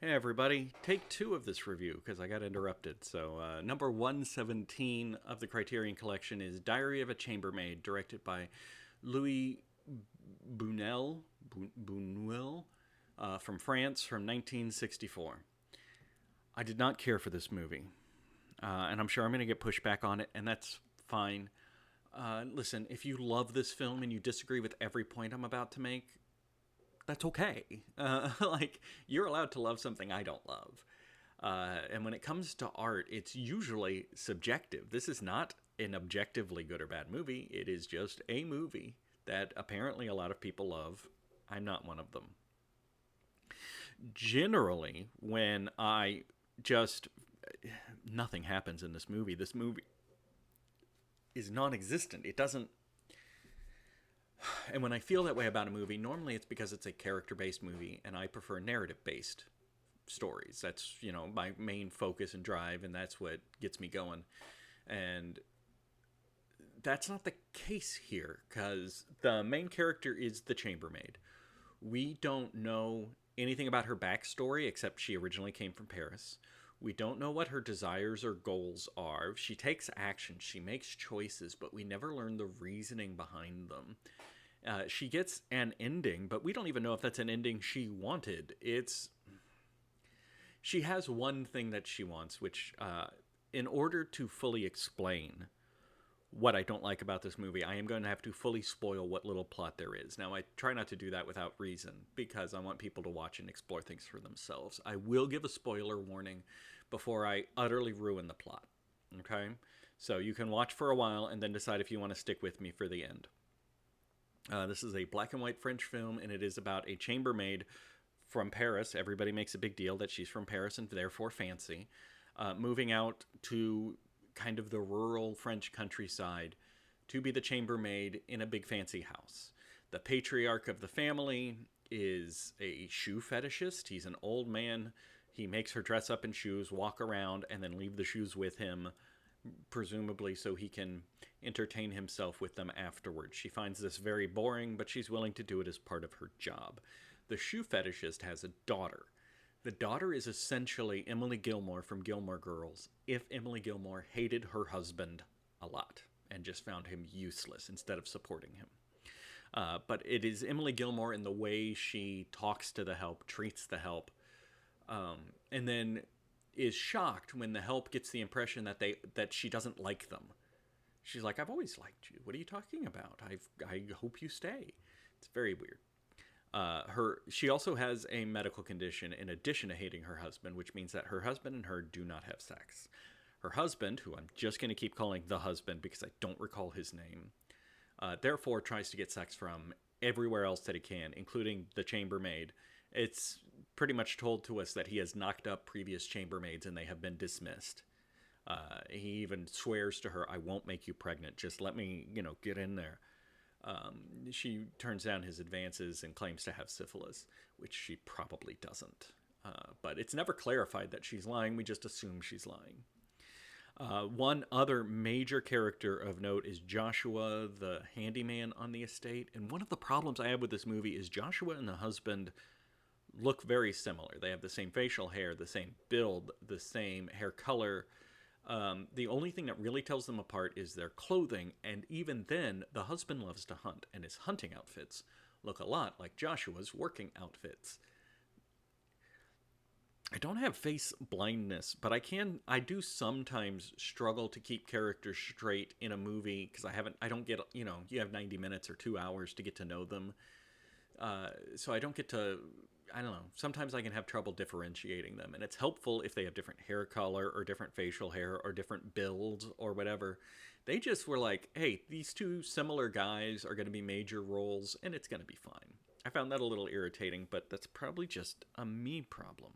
Hey everybody, take two of this review because I got interrupted. So, number 117 of the Criterion collection is Diary of a Chambermaid, directed by Louis Buñuel from France from 1964. I did not care for this movie, and I'm sure I'm going to get pushback on it, and that's fine. Listen, if you love this film and you disagree with every point I'm about to make, that's okay. Like, you're allowed to love something I don't love. And when it comes to art, it's usually subjective. This is not an objectively good or bad movie. It is just a movie that apparently a lot of people love. I'm not one of them. Generally, when I just. Nothing happens in this movie. This movie is non existent. It doesn't. And when I feel that way about a movie, normally it's because it's a character-based movie, and I prefer narrative-based stories. That's, my main focus and drive, and that's what gets me going. And that's not the case here, because the main character is the chambermaid. We don't know anything about her backstory, except she originally came from Paris. We don't know what her desires or goals are. She takes action, she makes choices, but we never learn the reasoning behind them. She gets an ending, but we don't even know if that's an ending she wanted. She has one thing that she wants, which, in order to fully explain what I don't like about this movie, I am going to have to fully spoil what little plot there is. Now, I try not to do that without reason, because I want people to watch and explore things for themselves. I will give a spoiler warning before I utterly ruin the plot. Okay? So you can watch for a while and then decide if you want to stick with me for the end. This is a black and white French film, and it is about a chambermaid from Paris. Everybody makes a big deal that she's from Paris and therefore fancy. Moving out to kind of the rural French countryside to be the chambermaid in a big fancy house. The patriarch of the family is a shoe fetishist. He's an old man. He makes her dress up in shoes, walk around, and then leave the shoes with him, presumably so he can entertain himself with them afterwards. She finds this very boring, but she's willing to do it as part of her job. The shoe fetishist has a daughter. The daughter is essentially Emily Gilmore from Gilmore Girls if Emily Gilmore hated her husband a lot and just found him useless instead of supporting him. But it is Emily Gilmore in the way she talks to the help, treats the help, and then is shocked when the help gets the impression that she doesn't like them. She's like, I've always liked you. What are you talking about? I hope you stay. It's very weird. She also has a medical condition in addition to hating her husband, which means that her husband and her do not have sex. Her husband, who I'm just going to keep calling the husband because I don't recall his name, therefore tries to get sex from everywhere else that he can, including the chambermaid. It's pretty much told to us that he has knocked up previous chambermaids and they have been dismissed. He even swears to her, I won't make you pregnant. Just let me, get in there. She turns down his advances and claims to have syphilis, which she probably doesn't. But it's never clarified that she's lying. We just assume she's lying. One other major character of note is Joshua, the handyman on the estate. And one of the problems I have with this movie is Joshua and the husband look very similar. They have the same facial hair, the same build, the same hair color. The only thing that really tells them apart is their clothing, and even then, the husband loves to hunt, and his hunting outfits look a lot like Joshua's working outfits. I don't have face blindness, but I do sometimes struggle to keep characters straight in a movie, because I don't get, you have 90 minutes or 2 hours to get to know them. So I don't get to, I don't know, sometimes I can have trouble differentiating them, and it's helpful if they have different hair color or different facial hair or different builds or whatever. They just were like, hey, these two similar guys are going to be major roles, and it's going to be fine. I found that a little irritating, but that's probably just a me problem.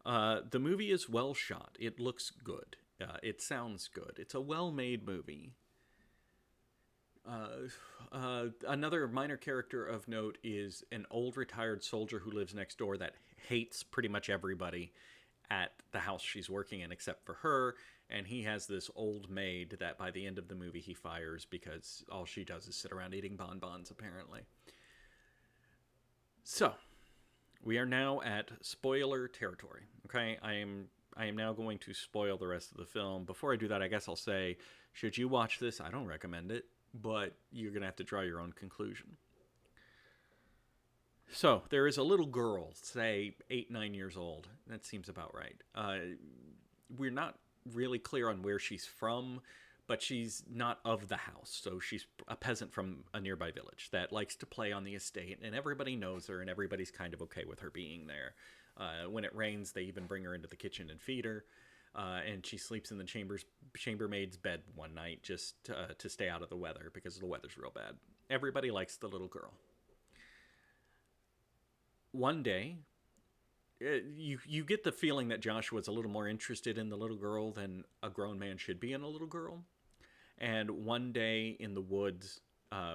The movie is well shot. It looks good. It sounds good. It's a well-made movie. Another minor character of note is an old retired soldier who lives next door that hates pretty much everybody at the house she's working in except for her, and he has this old maid that by the end of the movie he fires because all she does is sit around eating bonbons, apparently. So, We are now at spoiler territory. Okay, I am now going to spoil the rest of the film. Before I do that, I guess I'll say, should you watch this? I don't recommend it, but you're gonna have to draw your own conclusion. So there is a little girl, say 8, 9 years old. That seems about right. We're not really clear on where she's from, but she's not of the house. So she's a peasant from a nearby village that likes to play on the estate, and everybody knows her, and everybody's kind of okay with her being there. When it rains, they even bring her into the kitchen and feed her. And she sleeps in the chambermaid's bed one night just to stay out of the weather because the weather's real bad. Everybody likes the little girl. One day, you get the feeling that Joshua's a little more interested in the little girl than a grown man should be in a little girl. And one day in the woods,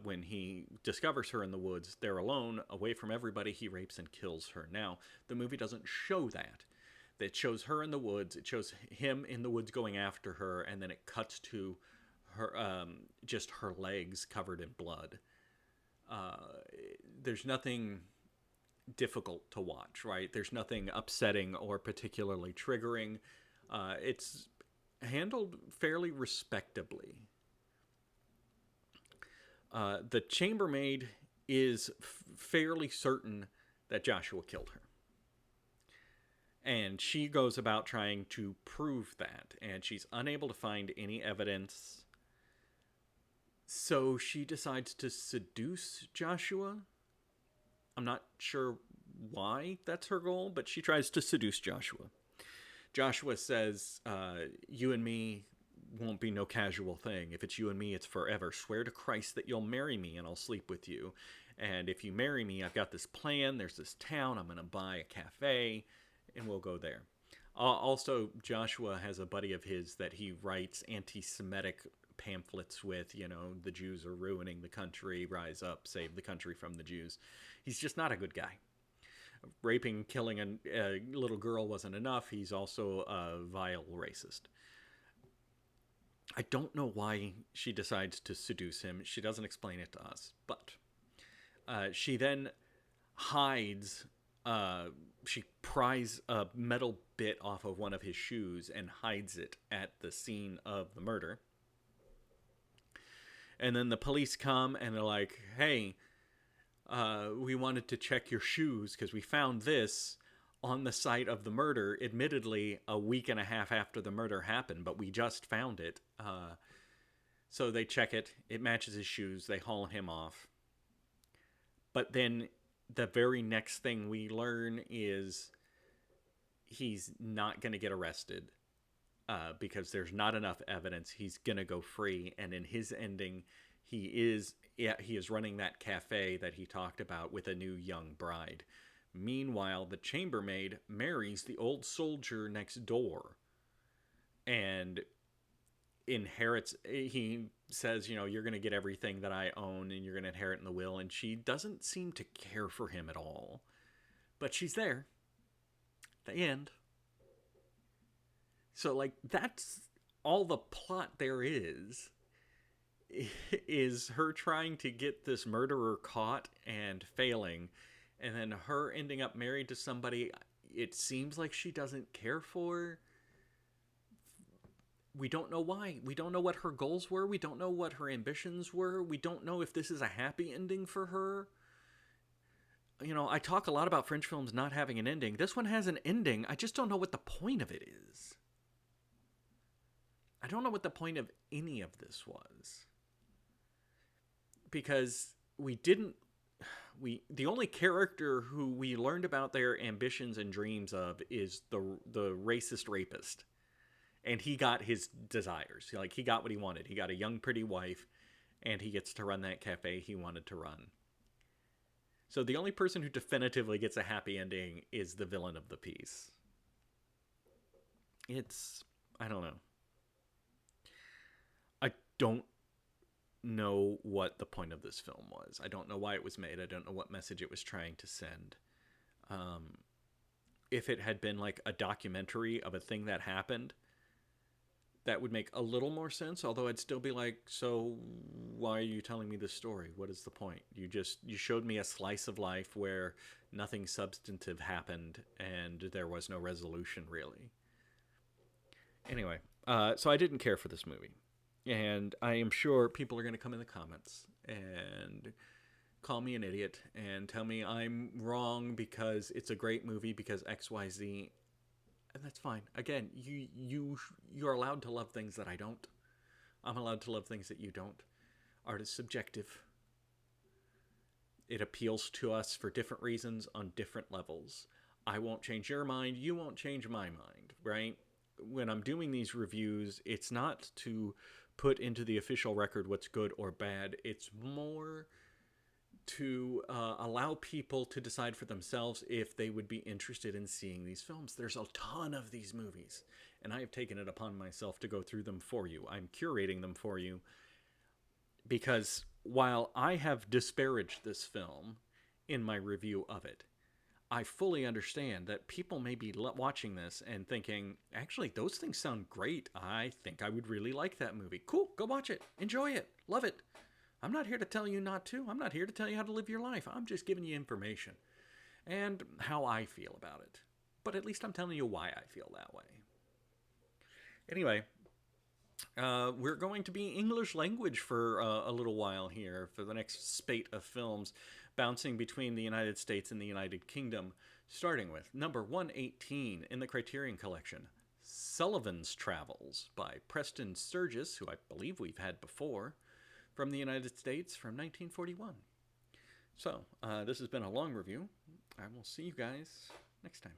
when he discovers her in the woods, they're alone, away from everybody, he rapes and kills her. Now, the movie doesn't show that. It shows her in the woods, it shows him in the woods going after her, and then it cuts to her, just her legs covered in blood. There's nothing difficult to watch, right? There's nothing upsetting or particularly triggering. It's handled fairly respectably. The chambermaid is fairly certain that Joshua killed her. And she goes about trying to prove that, and she's unable to find any evidence. So she decides to seduce Joshua. I'm not sure why that's her goal, but she tries to seduce Joshua. Joshua says, you and me won't be no casual thing. If it's you and me, it's forever. Swear to Christ that you'll marry me and I'll sleep with you. And if you marry me, I've got this plan. There's this town. I'm going to buy a cafe and we'll go there. Also, Joshua has a buddy of his that he writes anti-Semitic pamphlets with, the Jews are ruining the country, rise up, save the country from the Jews. He's just not a good guy. Raping, killing a little girl wasn't enough. He's also a vile racist. I don't know why she decides to seduce him. She doesn't explain it to us. But she then hides, she pries a metal bit off of one of his shoes and hides it at the scene of the murder. And then the police come and they're like, hey, we wanted to check your shoes because we found this on the site of the murder, admittedly a week and a half after the murder happened, but we just found it. So they check it. It matches his shoes. They haul him off. But then the very next thing we learn is he's not going to get arrested because there's not enough evidence. He's going to go free. And in his ending, he is running that cafe that he talked about with a new young bride. Meanwhile, the chambermaid marries the old soldier next door and inherits. He says, you're going to get everything that I own and you're going to inherit in the will. And she doesn't seem to care for him at all. But she's there. The end. So, that's all the plot there is her trying to get this murderer caught and failing. And then her ending up married to somebody it seems like she doesn't care for. We don't know why. We don't know what her goals were. We don't know what her ambitions were. We don't know if this is a happy ending for her. I talk a lot about French films not having an ending. This one has an ending. I just don't know what the point of it is. I don't know what the point of any of this was. Because the only character who we learned about their ambitions and dreams of is the racist rapist. And he got his desires. He got what he wanted. He got a young, pretty wife, and he gets to run that cafe he wanted to run. So the only person who definitively gets a happy ending is the villain of the piece. I don't know. I don't know what the point of this film was. I don't know why it was made. I don't know what message it was trying to send. If it had been like a documentary of a thing that happened, that would make a little more sense, although I'd still be like, so why are you telling me this story? What is the point? You showed me a slice of life where nothing substantive happened and there was no resolution really. Anyway, so I didn't care for this movie. And I am sure people are going to come in the comments and call me an idiot and tell me I'm wrong because it's a great movie because XYZ, and that's fine. Again, you're allowed to love things that I don't. I'm allowed to love things that you don't. Art is subjective. It appeals to us for different reasons on different levels. I won't change your mind, you won't change my mind, right? When I'm doing these reviews, it's not to put into the official record what's good or bad. It's more to allow people to decide for themselves if they would be interested in seeing these films. There's a ton of these movies, and I have taken it upon myself to go through them for you. I'm curating them for you because while I have disparaged this film in my review of it, I fully understand that people may be watching this and thinking, actually, those things sound great. I think I would really like that movie. Cool, go watch it. Enjoy it. Love it. I'm not here to tell you not to. I'm not here to tell you how to live your life. I'm just giving you information and how I feel about it. But at least I'm telling you why I feel that way. Anyway, we're going to be English language for a little while here for the next spate of films, bouncing between the United States and the United Kingdom, starting with number 118 in the Criterion Collection, Sullivan's Travels by Preston Sturges, who I believe we've had before, from the United States from 1941. So, this has been a long review. I will see you guys next time.